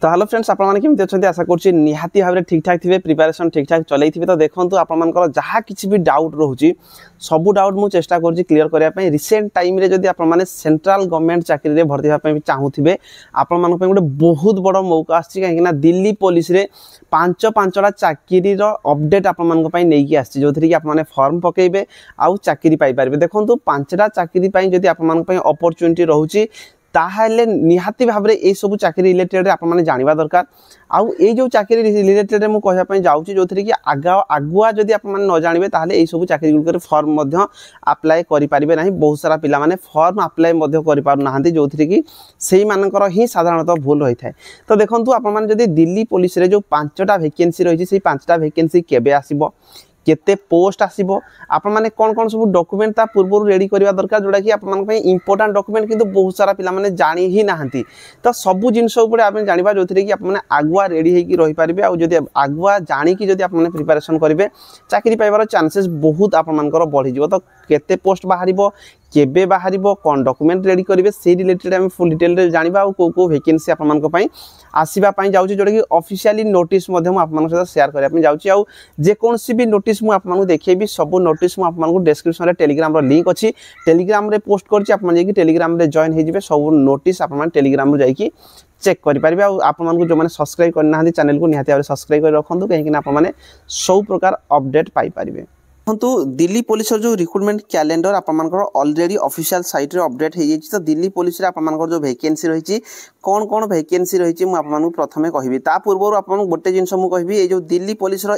तो hello friends आपन केमती अच्छा आशा करुँच निहाती भाव ठीक ठाक थे प्रिपेरेसन ठीक ठाक चलई थे। तो देखो आपर जहाँ किसी भी डाउट रोचे सबू डाउट मुझे चेष्टा कर क्लीयर करने रिसेंट टाइम रे जदि आपने सेंट्रल गवर्नमेंट चाकरी रे भर्ती होगा चाहूे आपण गोटे बहुत बड़ मौका आसी कहीं दिल्ली पुलिस रे पांचटा चाकरी अपडेट आपंक आसी जो थी आपने फॉर्म पकेबे आउ चाकरी पाइपर। देखो पांचटा चाकरी जदि अपॉर्चुनिटी रोचे ताहले निहाती भाव में ये सब चाकरी रिलेटेड आप जानवा दरकार। आउ ये जो चाकरी रिलेटेड मुझे कहवाई जाऊँगी जो थी कि आगुआ जदि आप न जानवे ताहले ये सब चाकरी गुड़िक फॉर्म अप्लाई करें ना। बहुत सारा पिला माने फॉर्म अप्लाई करना जो थी कि से मानकर ही साधारणतः भूल रही है। तो देखो आपड़ी दिल्ली पुलिस रे जो पांचटा वैकेंसी रही है पांचटा वैकेंसी केबे आसीबो केते पोस्ट आसीबो आपण माने कौन कौन सब डॉक्यूमेंट ता पूर्व रेडी करवा दरकार जोड़ा कि आपण इंपोर्टेंट डॉक्यूमेंट किंतु बहुत सारा पिला माने जानी ही नाहंती। तो सबू जिनस उपरे आपण जानिबा जो थी कि आपण आगुआ रेडी होई कि रही पारिबे आ जदि आगुआ जानी कि जदि आपण प्रिपरेशन करिवे चाकरी पाइबार चांसेस बहुत आपनकर बढ़ी जिवो। तो केते पोस्ट बाहरिबो केबे बाहरिबो कौन डॉक्यूमेंट रेडी करेंगे से रिलेटेड आम फुल डिटेल रे जानिबा आ को वैकेंसी आपनक पई आसीबा पई जाउची जोटा कि ऑफिशियली नोटिस मध्य मु आपनक सहित शेयर करिया पई जाउची। आ जे कोनसी भी नोटिस मु आपनक देखैबी सब नोटिस मु आपनक डिस्क्रिप्शन रे टेलीग्राम रो लिंक अछि टेलीग्राम रे पोस्ट करछि आपन जे कि टेलीग्राम रे जॉइन हे जिवे सब नोटिस आपन टेलीग्राम रो जाई कि चेक करि परिबे। आ आपन जो माने सब्सक्राइब करना हंदी चैनल को निहाती भाबे सब्सक्राइब कर रखंतु कहीं आपन माने सब प्रकार अपडेट पाई परिबे। तो दिल्ली पुलिस जो रिक्रुटमेंट कैलेंडर आपनकर ऑलरेडी ऑफिशियल साइट रे अपडेट हो जाइए। तो दिल्ली पुलिस रे आपनकर जो वैकेंसी रही कौन कौन वैकेंसी रही मुझे प्रथमे कहबी ता पूर्व आपन गोटे जिनस मु कहबी ये जो दिल्ली पुलिस रो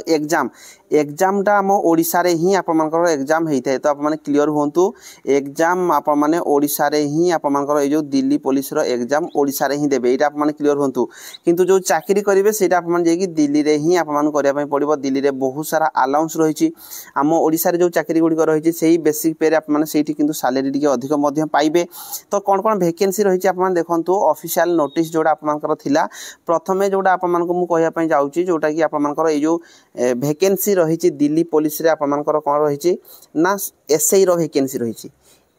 एग्जामटा आम ओडिशा रे ही आपनकर एग्जाम होता है। तो आप क्लीयर होंतु एग्जाम आप ओडिशा रे ही आपनकर ये जो दिल्ली पुलिस रो एग्जाम ओडिशा रे ही देबे एटा आप क्लीयर होंतु। किंतु जो चाकरी करेंगे सेटा आपन जे कि दिल्ली रे ही आपन करिया पड़िबो। दिल्ली रे बहुत सारा अलाउंस रही आम ओडिशा रे जो चाकरी गुड़िक रही से बेसिक पे आपने किंतु सैलरी टी अधिक पाइबे। तो कौन कौन वैकेंसी रही आप देखो ऑफिशियल नोटिस जोड़ा आपनकर थिला प्रथमे जोड़ा आपनको कहवाई जाऊँगी जोटा कि आपनकर ये जो वैकेंसी रही दिल्ली पुलिस रे आपनकर कौन रही ना एसआई रो वैकेंसी रही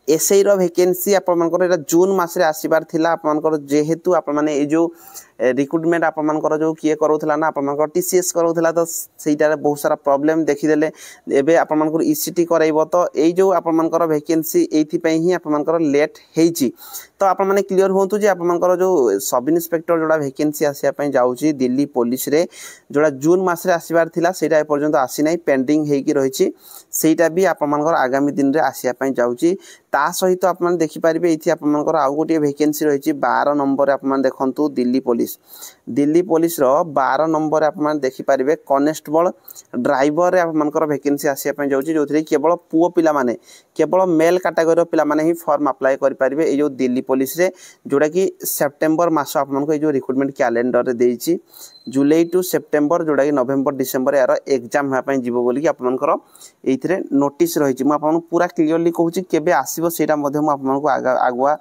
एसआई रो वैकेंसी आपनकर जून मासरे आसीबार थिला आपनकर जेहेतु आप माने ये जो रिक्रुटमेंट आपनकर जो किए करोथला ना आपनकर टीसीएस करोथला। तो सेटारे बहुत सारा प्रॉब्लम देखिदेले एबे आपनकर ईसीटी कराइबो। तो एई जो आपनकर वैकेंसी एथि पई ही आपनकर लेट हेची। तो आप माने क्लियर होंतु जे आपनकर जो सब इन्स्पेक्टर जोड़ा वैकेंसी आसिया पई जाउची दिल्ली पुलिस रे जोड़ा जून मासरे आसीबार थिला सेटा ए पर्यंत आसी नै पेंडिंग हेकी रहिची सेटा भी आपनकर आगामी दिन रे आसिया पई जाउची। ता सहित आप देखि पारिबे एथि आपनकर आउ गोटे वैकेंसी रहिची 12 नंबर आप देखंतु दिल्ली पुलिस रो 12 नंबर आप देखि पारिबे कॉन्स्टेबल ड्राइवर आपनकर वैकेंसी आसिया पई जाउची जो थी केवल पुओ पिला माने केवल मेल कैटेगरी पिला माने ही फॉर्म अप्लाई करि पारिबे। ए जो दिल्ली पुलिस रे जोड़ा कि सेप्टेम्बर मास आपनको जो रिक्रुटमेंट कैलेंडर रे देइची जुलाई टू सेप्टेम्बर जोड़ा कि नवेम्बर डिसेम्बर यार एग्जाम होगा जीवो बोली आपनकर एइथरे नोटिस रही मु आपन पूरा क्लियरली कहूँ केबे आसीबो सेटा मध्ये मु आपनको आगुआ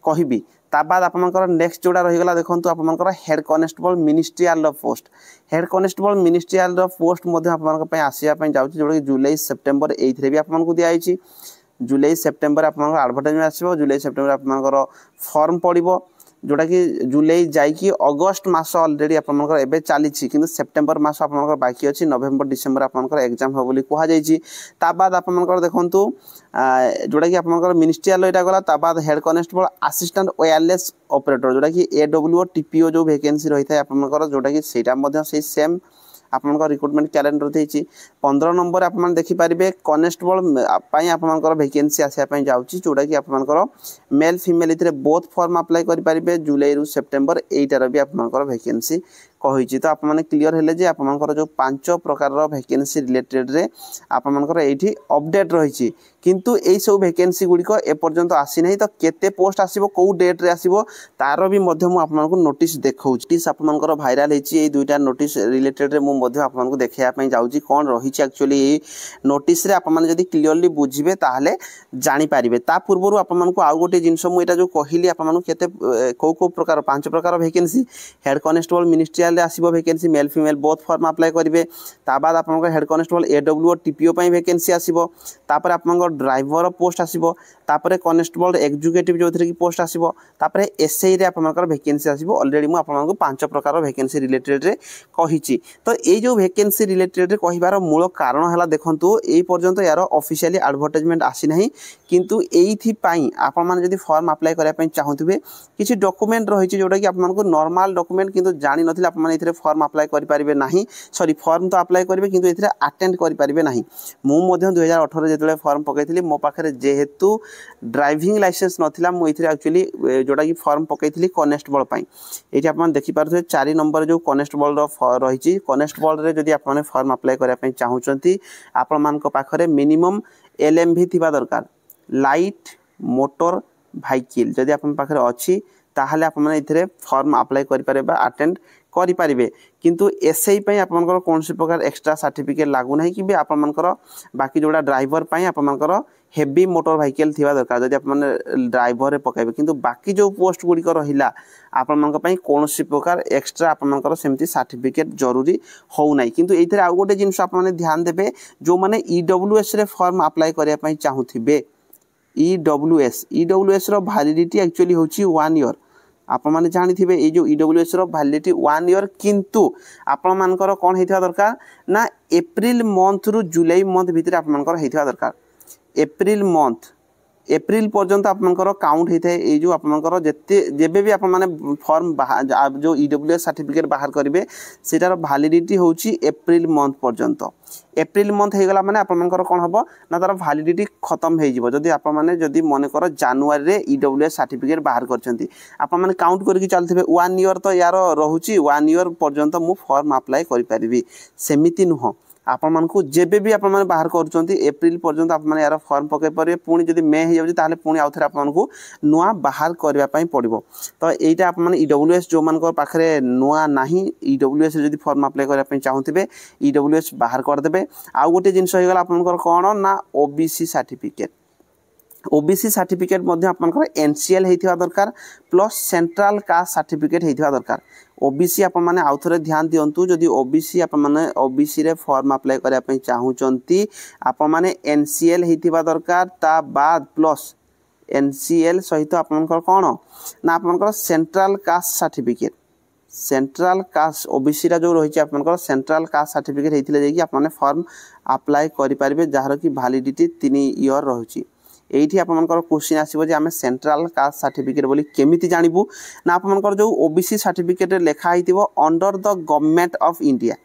कहबी। ता बाद आपनकर नेक्स्ट जोड़ा रहीगला देखंतु आपनकर हेड कॉन्स्टेबल मिनिस्ट्रियल पोस्ट मध्ये आपनकर पय आसिया पय जाउची जोड़ा कि जुलाई सेप्टेम्बर एइथरे भी आपनको दिया आइची। जुलाई सेप्टेम्बर आपनकर एडवर्टाइजमेंट आसीबो जुलाई सेप्टेम्बर आपनकर फॉर्म पड़िबो जोड़ा कि जुलाई जाइकी अगस्त मास ऑलरेडी आपनकर एबे चली किंतु सेप्टेम्बर मास आपनकर बाकी अछि नवेम्बर डिसेम्बर आपनकर एग्जाम हो बोली कहा जाइछि। ता बाद आपनकर देखंतु जोड़ा कि आपनकर मिनिस्ट्रियल एटा गला ता बाद head constable assistant wireless operator जोड़ा कि एडब्ल्यूओ टीपीओ जो वैकेंसी रही है आपनकर जोड़ा कि सेटा मध्ये से सेम आपनकर रिक्रुटमेंट कैलेंडर देछि 15 नंबर आपन देखि पारिबे कॉन्स्टेबल पई आपनकर वैकेंसी आसिया पई जाउची जोड़ा कि आपनकर मेल फीमेल इतरे बोथ फॉर्म अप्लाई करि पारिबे जुलाई रु सेप्टेम्बर एटार भी आपनकर वैकेंसी कहिछि। तो आपने क्लियर हेले जे आपनकर जो 5 प्रकार वैकेंसी रिलेटेड रे आपनकर एठी अपडेट रही किंतु एई सब वैकेंसी गुड़िक एपर्यंत आसी नहीं। तो केते पोस्ट आसीबो को डेट रे आसीबो तार भी मध्य मु आपनको नोटिस देखौछि टिस आपनकर वायरल हेछि ए दुईटा नोटिस रिलेटेड रे मु मध्य आपनको देखैया पई जाउछि कोन रहिछि एक्चुअली ए नोटिस रे आप माने जदी क्लियरली बुझिबे ताहले जानि पारिबे। ता पूर्वरु आपनको आउ गोटे जिंस मु एटा जो कहिली आपनको केते को प्रकार 5 प्रकार vacancy head constable ministerial ministerial आसीबो vacancy male female both form apply करेंगे। ता बाद आपनकर हेड कांस्टेबल एडब्ल्यू और टीपीओ पई वैकेंसी आसीबो। तापर आपनकर ड्राइवर पोस्ट आसीबो। तापर कांस्टेबल एग्जीक्यूटिव जो कि पोस्ट आसीबो। तापर एसआई रे आपनकर वैकेंसी आसीबो। ऑलरेडी मु आपनकर 5 प्रकार वैकेंसी रिलेटेड रे कहिची। तो ए जो वैकेंसी रिलेटेड रे कहिबार मूल कारण हला देखंतु ए पर्यंत यार ऑफिशियली एडवर्टाइजमेंट आसी नहीं, किंतु एथि पई आपन माने जदी फॉर्म अप्लाई करै पई चाहूथिबे किछि डॉक्यूमेंट रहिछि जोटा कि आपन को नॉर्मल डॉक्यूमेंट किंतु जानि नथिले आपन माने इथरे फॉर्म अप्लाई करि परिबे नाही। सॉरी फॉर्म तो अप्लाई करिवे किंतु इथरे अटेंड करि परिबे नाही। मु मध्य 2018 जेतले फॉर्म पकैथिली मो पाखरे जेहेतु ड्राइविंग लाइसेंस नथिला मु इथरे एक्चुअली जोटा कि फॉर्म पकैथिली कांस्टेबल पई। एठी आपन देखि पारथि 4 नंबर जो कांस्टेबल रो रहिछि कांस्टेबल रे जदी आपन फॉर्म अप्लाई करै पई चाहूचंती आपन मान को पाखरे मिनिमम एलएमवी थिबा दरकार लाइट मोटर व्हीकल जदि आपन पाखरे अछि ताहले आपन माने इथरे फॉर्म अप्लाई करि पारेबा अटेंड करि पारिबे। किंतु एसआई पई आपन को कोनसे प्रकार एक्स्ट्रा सर्टिफिकेट लागू नाही कि आपन मान को बाकी जोडा ड्राइवर पई आपन मान को हेवी मोटर व्हीकल थिबा दरकार जदि आपन माने ड्राइवर रे पकाइबे। किंतु बाकी जो पोस्ट गुडी को रहिला आपन मान को पई कोनसे प्रकार एक्स्ट्रा आपन मान को सेमति सर्टिफिकेट जरूरी हो नाही। किंतु एथरे आ गोटे जिंस आपन माने ध्यान देबे जो माने ईडब्ल्यूएस रे फॉर्म अप्लाई करिया पई चाहूथिबे ईडब्ल्यूएस रो वैलिडिटी एक्चुअली होची 1 ईयर। आपण माने जानि थिबे ए जो ईडब्ल्यूएस रो वैलिडिटी 1 ईयर, किंतु आपण मानकर कोन हेथिबा दरकार ना एप्रिल मंथ रु जुलाई मंथ भीतर आपण मानकर हेथिबा दरकार। एप्रिल पर्यंत आपनकर काउंट होता है ये जो आपनकर जत्ते जेबे भी आपण माने फॉर्म जो ईडब्ल्यूएस सर्टिफिकेट बाहर करिवे सेटार वैलिडिटी होची एप्रिल मंथ पर्यंत। एप्रिल मंथ हे गला माने आपण मानकर कोन हबो ना तार वैलिडिटी खत्म हे जिवो। जदी आपण माने जदी मने कर जनवरी रे ईडब्ल्यूएस सर्टिफिकेट बाहर करचंती आपण माने काउंट करके चलथिबे 1 ईयर तो यार रहुची 1 ईयर पर्यंत मु फॉर्म अप्लाई करि परिबी सेमिति नुह। आपण मान को जेबे भी आपण माने बाहर करचंती एप्रिल पर्यंत आपण माने यार फॉर्म पके परिबे पुनी जदी मे हे जाउची ताले पुनी आउथरे आपण को नुआ बाहर करबा पई पड़िबो। तो एटा आपण माने ईडब्ल्यूएस जो मान को पाखरे नुआ नाही ईडब्ल्यूएस जदी फॉर्म अप्लाई करबा पई चाहूथिबे ईडब्ल्यूएस बाहर कर देबे। आ गोटे जिंस हो गेला आपण को कोन ना ओबीसी सर्टिफिकेट। ओबीसी सर्टिफिकेट मध्ये आपनकर एनसीएल हेथिबा दरकार प्लस सेंट्रल कास्ट सर्टिफिकेट हेथिबा दरकार। ओबीसी आपण माने आउथरे ध्यान दियंतु जदी ओबीसी आपण माने ओबीसी रे फॉर्म अप्लाई करिया पई चाहूचंती आपण माने एनसीएल हेथिबा दरकार। ता बाद प्लस एनसीएल सहित आपनकर कोन ना आपनकर central caste certificate. Central caste OBC रा जो रहिछि आपनकर सेंट्रल कास्ट सर्टिफिकेट हेथिले जे कि आपण माने फॉर्म अप्लाई करि पारिबे जहार कि वैलिडिटी 3 ईयर रहुछि। एठी आपनकर क्वेश्चन आसीबो जे हमें सेंट्रल कास्ट सर्टिफिकेट बोली केमिति जानिबु ना आपनकर जो ओबीसी सर्टिफिकेट लेखा हितिबो under the government of India.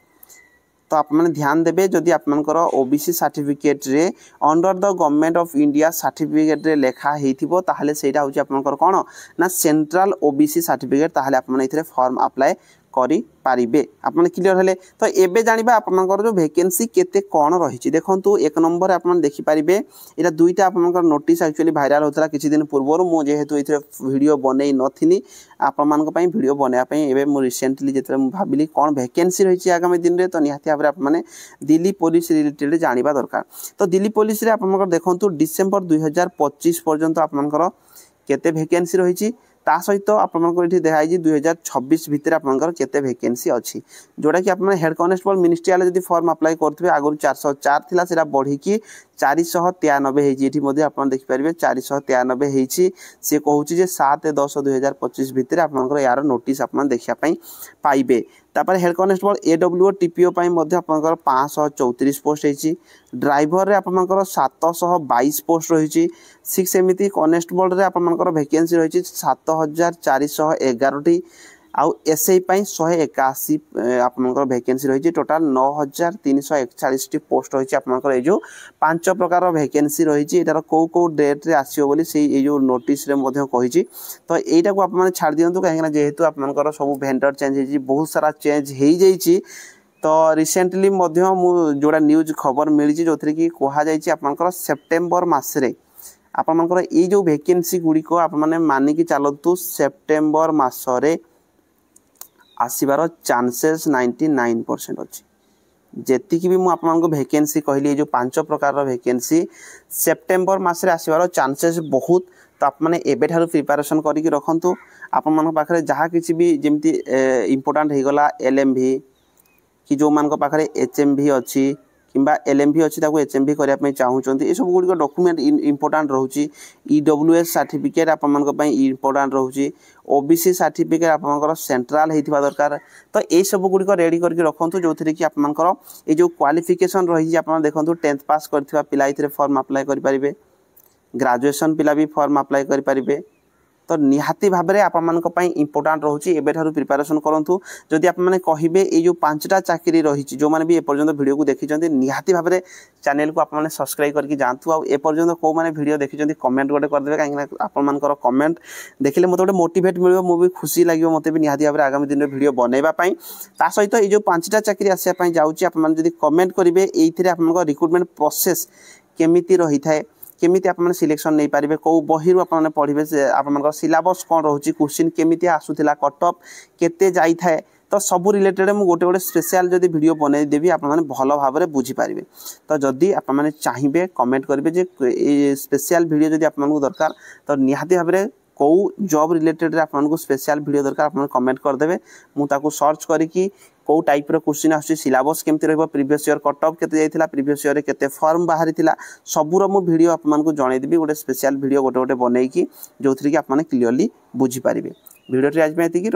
तो आप माने ध्यान देबे जदि आपनकर ओबीसी सर्टिफिकेट रे under the government of India certificate रे लेखा हितिबो ताहले सेटा होची आपनकर कोन ना सेंट्रल ओबीसी सर्टिफिकेट। ताहले आप माने इथरे फॉर्म अप्लाई करि पारिबे। आपन क्लियर हेले तो एबे जानिबा आपनकर जो वैकेंसी केते कोन रहिछि। देखंतु एक नंबर आपन देखि पारिबे एटा दुईटा आपनकर नोटिस एक्चुअली वायरल होतला किछि दिन पूर्वरो मु जेहेतु इथरे वीडियो बनै नथिनी आपन मान को पई वीडियो बनेया पई एबे मु रिसेंटली जेतरे मु भाबिली कोन वैकेंसी रहिछि आगामी दिन रे तो निहाती भाबरे आप माने दिल्ली पुलिस रिलेटेड जानिबा दरकार। तो दिल्ली पुलिस रे आपनकर देखंतु डिसेंबर 2025 पर्यंत आपनकर केते वैकेंसी रहिछि ता सहित आपनकर इठी देखाइ जी 2026 भितर आपनकर केते वैकेंसी अछि जोडा कि आपन हेड कांस्टेबल मिनिस्ट्रियल जदी फॉर्म अप्लाई करथबे आगु 404 थिला सेरा बढ़ी कि 493 हेछि। एठी मध्ये आपन देखि परिबे 493 हेछि। से कहूछि जे 7/10/2025 भितर आपनकर यार नोटिस आपन देखिया पई पाइबे। तापर हेड कांस्टेबल एडब्ल्यू टीपीओ पई मध्ये आपनकर 534 पोस्ट हेछि। ड्राइवर रे आपनकर 722 पोस्ट रहिछि। 6 एमिति कांस्टेबल रे आपनकर वैकेंसी रहिछि 7411 टी। आउ एसआई पई 181 आपनकर वैकेंसी रहिछि। टोटल 9341 टी पोस्ट रहिछि। आपनकर ए जो 5 प्रकार वैकेंसी रहिछि एटार को डेट रे आसीओ बोली से ए जो नोटिस रे मध्ये कहिछि। तो एटा को आप माने छाड़ दियंतु काहेकना जेहेतु आपनकर सब वेंडर चेंज हेछि बहुत सारा चेंज हेइ जाइछि। तो रिसेंटली मध्ये मु जोडा न्यूज खबर मिलिछि जोथरे कि कोहा जाइछि आपनकर सेप्टेम्बर मास रे आपनकर ए जो वैकेंसी गुडी को आप माने मानि कि चलतु सेप्टेम्बर मास रे आसीबार चांसेस 99% अछि। जेति कि भी मु आपन वैकेंसी कहली जो 5 प्रकार वैकेंसी सेप्टेम्बर मास रे आसीबार चांसेस बहुत। तो आपने एबेठार प्रिपारेसन करके रखु आपण पाखे जहाँ किसी भी जमी इम्पोर्टाट हो गला LMV कि जो मान पाखे HMV अच्छी किंबा LMV अच्छी HMV करने चाहूँगी ये सब गुड़िक डॉक्यूमेंट इम्पोर्टाट रोचे EWS सर्टिफिकेट आपण इम्पोर्टाट रोचे OBC सर्टिफिकेट आपंकर सेंट्रल होता दरकार तो ये सब गुड़िक रेडी करके रखु जो थी कि आपर ये जो क्वालिफिकेशन रही आप देखो 10th पास करथिबा पिला इथिरे फॉर्म अप्लाई करें ग्रेजुएशन पिला भी फॉर्म अप्लाई करें तो निहाती भाव में आप इम्पोर्टाट रोचे एबेठारु प्रिपारेसन करूँ जदि आपने कहे ये 5टा चाकरी रही जो मैंने भी एपर्यंत वीडियो को देखी निहाती भाव में चैनल को आपने सब्सक्राइब करके जातु आपर्यंत कौ मैंने वीडियो देखी कमेंट गोटे करदे कहीं आपर कमेंट देखिले मत गोटे मोटिवेट मिले मुझे खुशी लगे मत भी निहाती भाव में आगामी दिन में वीडियो बनवाई ता सहित ये 5टा चाकरी आसापी जाऊँगी आपने कमेंट करेंगे ये आप रिक्रुटमेंट प्रोसेस केमिति रही थाए केमी आप सिलेक्शन नहीं पारे कौ बही आपने पढ़े आप सिलेबस कौन रोचे क्वेश्चन केमी आसूला कट ऑफ केते जाई थाए तो सब रिलेटेड मुझे गोटे गोटे स्पेशल जब वीडियो बनई देवी आपने भल भाव में बुझीपारे तो जदि आपने चाहिए कमेंट करेंगे स्पेशल वीडियो जब आपको दरकार तो निहाती भाव में कौ जॉब रिलेटेड आपको स्पेशल वीडियो दरकार आप कमेंट करदे मुझे सर्च करके कौ टाइप क्वेश्चन आस सिलेबस केमती रही प्रीवियस ईयर कट ऑफ केते जाइथिला प्रीवियस ईयर केते फॉर्म बाहरी थिला सबूर मु वीडियो आपको जनईदेवी गोटे स्पेशल वीडियो गोटे गोटे बनईकी जो थी कि आपने क्लीयरली बुझीपारे वीडियो आज में एतिकी।